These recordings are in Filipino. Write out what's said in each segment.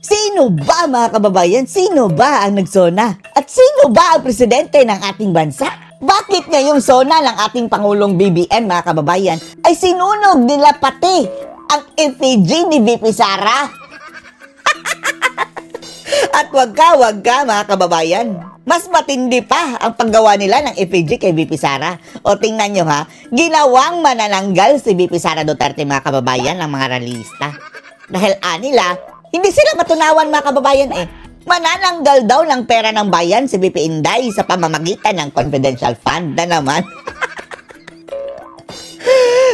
Sino ba mga kababayan? Sino ba ang nagsona? At sino ba ang presidente ng ating bansa? Bakit ngayong sona ng ating Pangulong BBM mga kababayan ay sinunog nila pati ang effigy ni VP Sara? At wag ka mga kababayan. Mas matindi pa ang paggawa nila ng effigy kay VP Sara. O tingnan nyo ha, ginawang manananggal si VP Sara Duterte mga kababayan ng mga ralista. Dahil anila, hindi sila matunawan mga kababayan eh. Manananggal daw ng pera ng bayan si VP Inday sa pamamagitan ng confidential fund na naman.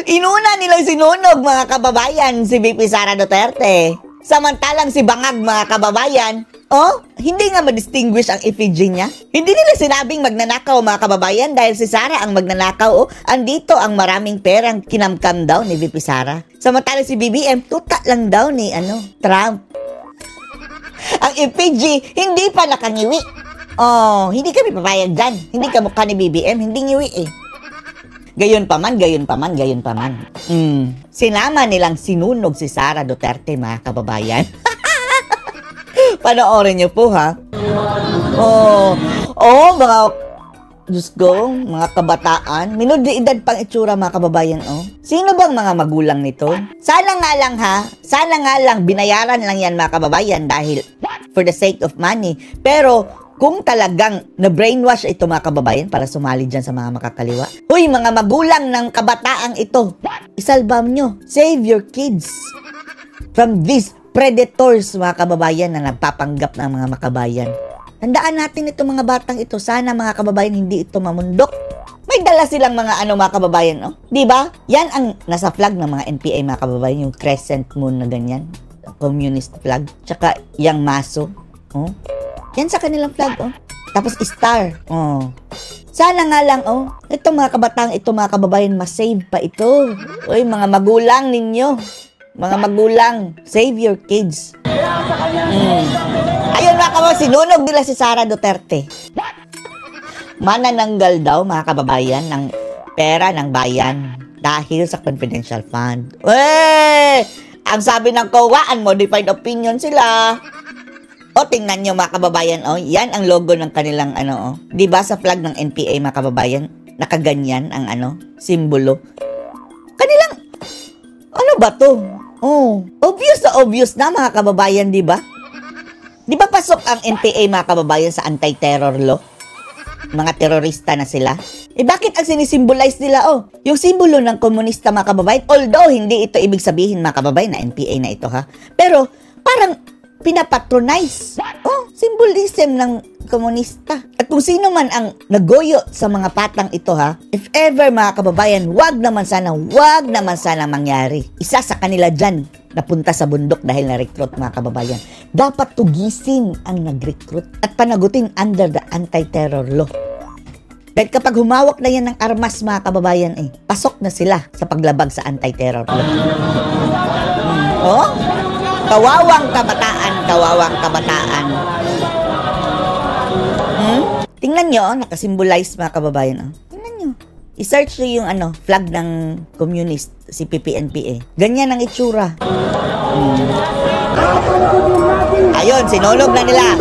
Inuna nilang sinunog mga kababayan si VP Sara Duterte. Samantalang si Bangag mga kababayan, hindi nga ma-distinguish ang effigy niya. Hindi nila sinabing magnanakaw mga kababayan dahil si Sara ang magnanakaw. Andito ang maraming perang kinamkam daw ni VP Sara. Samantalang si BBM, tuta lang daw ni Trump. Ang effigy, hindi pa nakangiwi. Hindi kami papayag dyan. Hindi ka mukha ni BBM, hindi ngiwi eh. Gayon pa man. Sinama nilang sinunog si Sara Duterte mga kababayan. Panoorin niyo po ha. Mga Diyos ko, mga kabataan. Minod de edad pang itsura mga kababayan Sino bang mga magulang nito? Sana nga lang binayaran lang yan mga kababayan dahil for the sake of money. Pero kung talagang na-brainwash ito mga kababayan para sumali dyan sa mga makakaliwa. Uy, mga magulang ng kabataang ito, isalbam nyo. Save your kids from these predators mga kababayan na nagpapanggap ng mga makabayan. Tandaan natin itong mga batang ito. Sana mga kababayan hindi ito mamundok. May dala silang mga mga kababayan, Diba? Yan ang nasa flag ng mga NPA mga kababayan, yung crescent moon na ganyan. Communist flag. Tsaka yung maso. Yan sa kanilang flag, Tapos star, Sana nga lang, itong mga kabatang ito, mga kababayan, masave pa ito. Uy, mga magulang ninyo. Mga magulang, save your kids. Ayun mga kababayan, sinunog nila si Sara Duterte. Manananggal daw, mga kababayan, ng pera ng bayan dahil sa confidential fund. Ang sabi ng COA, unmodified opinion sila. Tingnan nyo mga kababayan, yan ang logo ng kanilang Diba sa flag ng NPA mga kababayan, nakaganyan ang simbolo. Kanilang, ano ba to? Obvious na mga kababayan, diba? Diba pasok ang NPA mga kababayan sa anti-terror law? Mga terorista na sila. Bakit ang sinisimbolize nila, yung simbolo ng komunista mga kababayan, although hindi ito ibig sabihin mga kababayan na NPA na ito ha, pero parang pinapatronize. Symbolism ng komunista. At kung sino man ang nagoyo sa mga patang ito ha, if ever mga kababayan, wag naman sana mangyari. Isa sa kanila dyan napunta sa bundok dahil na-recruit mga kababayan. Dapat tugisin ang nag-recruit at panagutin under the anti-terror law. Dahil kapag humawak na yan ng armas mga kababayan pasok na sila sa paglabag sa anti-terror law. Kawawang kabataan. Tingnan nyo, nakasimbolize mga kababayan. Tingnan nyo. I-search nyo yung flag ng communist, si PPNPA. Ganyan ang itsura. Ayun, sinunog na nila.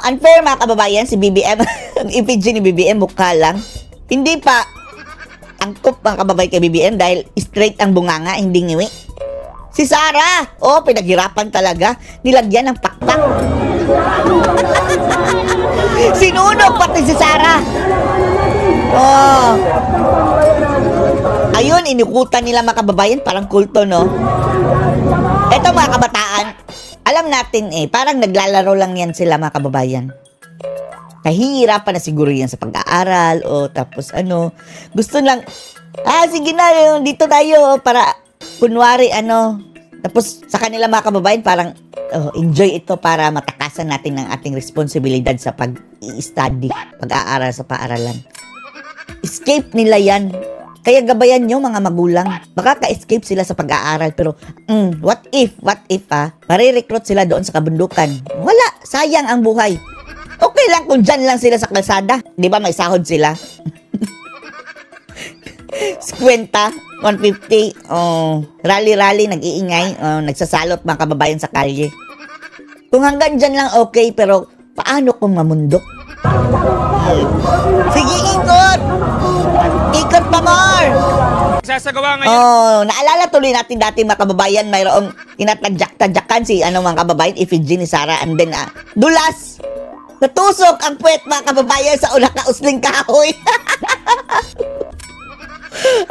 Unfair mga kababayan, si BBM, ang effigy ni BBM, mukha lang. Hindi pa angkop mga kababayan kay BBM dahil straight ang bunganga, hindi ngiwi. Si Sara, pinaghirapan talaga. Nilagyan ng pakpak. Sinunog pati si Sara. Ayun, inukutan nila mga kababayan, parang kulto, no? Eto mga kabataan, alam natin parang naglalaro lang yan sila mga kababayan. Kahihirapan na siguro yan sa pag-aaral, tapos gusto lang, sige na, dito tayo, para kunwari tapos sa kanila mga kababayan parang enjoy ito para matakasan natin ng ating responsibilidad sa pag-i-study, pag-aaral sa paaralan. Escape nila yan. Kaya gabayan nyo mga magulang. Baka ka-escape sila sa pag-aaral pero what if marirecruit sila doon sa kabundukan. Wala, sayang ang buhay. Okay lang kung dyan lang sila sa kalsada. Di ba may sahod sila? 50, 150, rally-rally, nag-iingay, nagsasalot mga kababayan sa kalye. Kung hanggang dyan lang okay, pero paano kung mamundok? Sige, ikot! Ikot pa more! Sasagawa ngayon. Naalala tuloy natin dati mga kababayan, mayroong tinatadyak-tadyakan si mga kababayan, Ifigin ni Sara, and then dulas! Natusok ang puwet mga kababayan sa ulang kausling kahoy.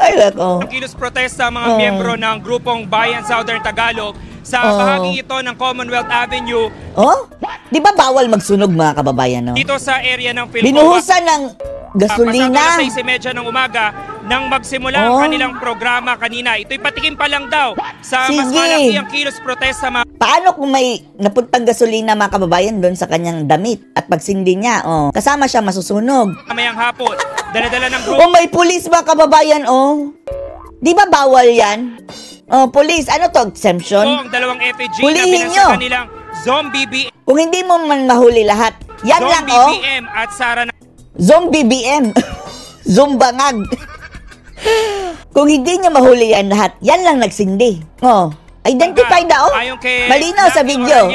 Ay, nako. Kilos protesta mga miyembro ng grupong Bayan Southern Tagalog sa bahagi ito ng Commonwealth Avenue. Di ba bawal magsunog mga kababayan, no? Dito sa area ng Philcoa. Binuhusan ng gasolina. Pasado na 6:30 ng umaga nang magsimula ang kanilang programa kanina. Ito'y patikim pa lang daw sa mas malaki ang kilos protesta. Paano kung may napuntang gasolina mga kababayan doon sa kanyang damit at pagsindi niya, kasama siya masusunog. Mamayang hapon, dala-dala ng grupo. May pulis mga kababayan, Di ba bawal yan? Pulis, ano to, exemption? Ang dalawang FAG na Hulihin pinasa nyo. kanilang Zombie BBM. Kung hindi mo man mahuli lahat, yan lang, BBM at Sara na. Zombie BM. Zumbangag. Kung hindi niya mahuli yan lahat, yan lang nagsindi. Identify daw. Malinaw sa video.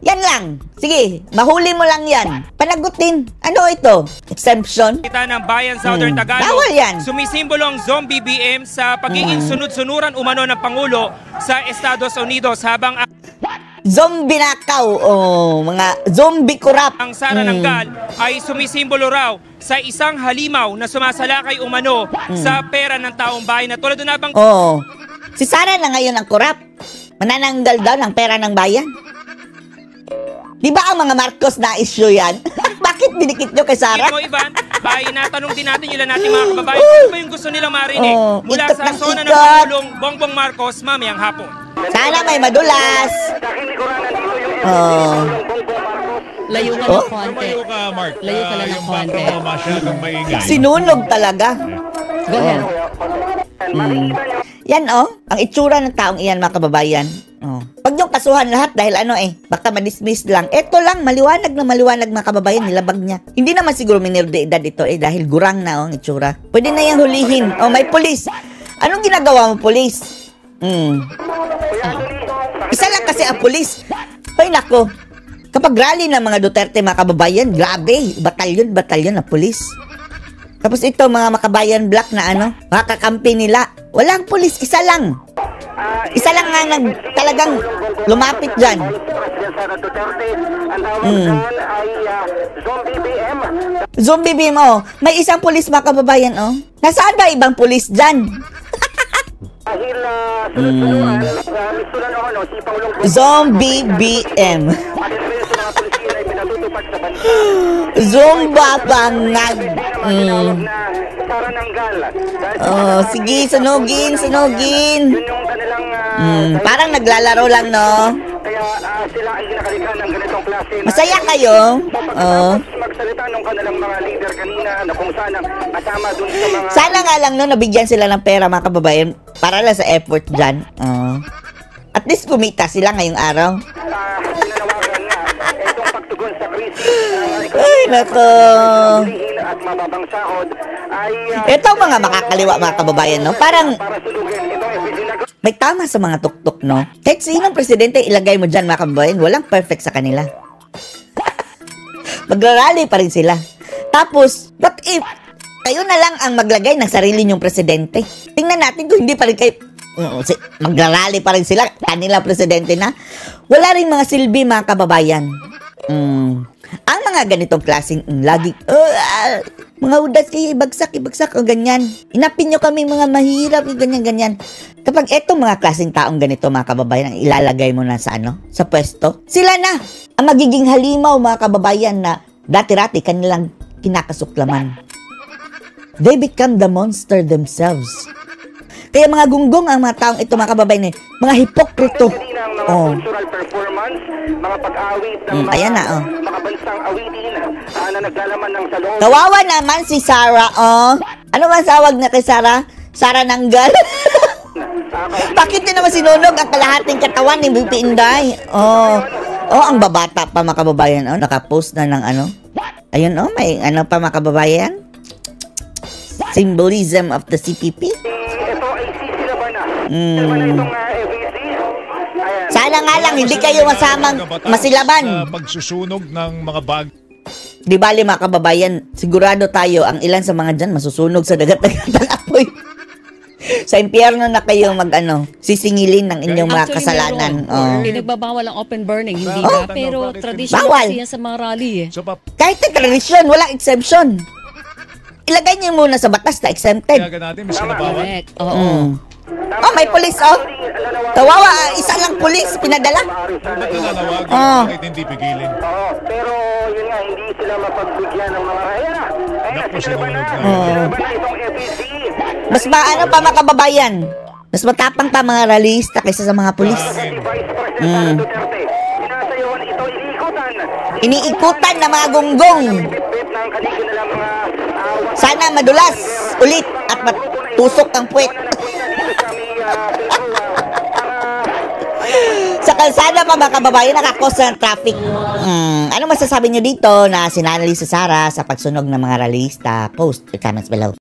Yan lang. Sige, mahuli mo lang yan. Panagutin. Ano ito? Exemption? Kita ng Bayan Southern Tagalog. Bawal yan. Sumisimbolo ang Zombie BBM sa pagiging sunod-sunuran umano ng Pangulo sa Estados Unidos habang Zombie nakaw. Mga zombie kurap. ang Sara Nanggal ay sumisimbolo raw sa isang halimaw na sumasalakay umano sa pera ng taong bayan na tulad na bang Si Sara na ngayon ang kurap. Manananggal daw ng pera ng bayan. Di ba ang mga Marcos na issue yan? Bakit dinikit nyo kay Sara? Mo, Ivan, ay natanong din natin ilan natin mga kababayan. Ano ba yung gusto nilang marinig? Mula ikot sa ng zona ng ikot. Pangulong Bongbong Marcos mamayang hapon. Sana may madulas. Layo ka ng konti. Tumayo ka, Mark. Layo ka lang ng Yung konti. background mo masyadong maingay. Sinunog talaga. Go ahead. Yan ang itsura ng taong iyan mga kababayan. Pag yung kasuhan lahat dahil baka madismiss lang. Eto lang, maliwanag na maliwanag mga kababayan, nilabag niya. Hindi naman siguro minor de edad ito dahil gurang na ang itsura. Pwede na yung hulihin. May pulis. Anong ginagawa mo, pulis? Isa lang kasi ang pulis. Ay nako. Kapag rally ng mga Duterte mga kababayan, grabe, batalyon na pulis. Tapos ito mga makabayan black na mga kakampi nila, walang pulis, isa lang. Isa lang nga talagang lumapit dyan. Zombie BM, may isang pulis mga kababayan, Nasaan ba ibang pulis dyan? Zombie BM. Zumba pangag. Sige, sunugin. Parang naglalaro lang, no? Sila ay nakalikha ng ganitong klase. Masaya kayo? Magsalita ng kanilang mga leader kanina na kung saan kasama dun sa mga... Sana nga lang, nabigyan sila ng pera mga kababayan para lang sa effort dyan. At least kumita sila ngayong araw. Nanawagan nga itong pagtugon sa krisis Ay, nako. at mababang sahod ay Ito ang mga makakaliwa mga kababayan, no? Parang para sulugin itong epidemic. may tama sa mga tuktok, no? Kahit sinong presidente ilagay mo dyan mga kababayan, walang perfect sa kanila. Magrarally pa rin sila. Tapos, what if kayo na lang ang maglagay ng sarili nyong presidente? Tingnan natin kung hindi pa rin kayo magrarally pa rin sila, kanila presidente na. Wala rin mga silbi mga kababayan. Ang mga ganitong klaseng lagi, mga udas kayo, ibagsak, o ganyan. Inapin nyo kami mga mahirap, ganyan. Kapag etong mga klaseng taong ganito mga kababayan, ang ilalagay mo na sa sa pwesto, sila na ang magiging halimaw mga kababayan na dati-rati kanilang kinakasuklaman. They become the monster themselves. Kaya mga gunggong ang mga taong ito mga kababayan, mga hipokrito. Mga cultural performance, mga pag-awit ng ayan na, mga bansang awitin na naglalaman ng salong. Kawawa naman si Sara, Ano man tawag na kay Sara? Sara Nanggal? Bakit niya naman sinunog ang kalahating katawan ni BP Inday? Ang babata pa mga kababayan, nakapost na ng Ayun, may pa mga kababayan? Symbolism of the CPP? Ito ay sisilaban na. Sisilaban na itong FEC. Ayan. Sana nga lang, hindi kayo masamang masilaban. Sa pagsusunog ng mga bag. Di bali mga kababayan, sigurado tayo ang ilan sa mga dyan masusunog sa dagat-dagat ng apoy. Sa impyerno na kayo sisingilin ng inyong mga Actually, kasalanan. meron. Oh. Pinagbabawal ang open burning, hindi Oh. ba? Pero tradition Bawal. kasi yan sa mga rally eh. So, Kahit na tradisyon, walang exemption. Ilagay niyo muna sa batas na exempted. papayagan natin, mas bawal. Correct. Oo. Mm. Oh, may pulis, oh. Kawawa, isa lang pulis, pinadala. Ba't nananawagan? Ah. Bakit hindi pigilin? Oo, pero yun nga, hindi sila mapagbigyan ng mga ayan na. Naku, Sinaban na. sinunod na. Sinaban na itong FEC. Mas maano pa mga kababayan? Mas matapang pa mga rallyista kaysa sa mga pulis. Si Vice President Sara Duterte, sinasayawan ito, iniikutan. Iniikutan ng mga gunggong. Bit-bit ng kanilang mga Sana madulas ulit at matusok ang puwet. Sa kalsada pa mga kababayan, nakakos ng traffic. Ano masasabi nyo dito na sinanali si Sara sa pagsunog ng mga rallyista? Post your comments below.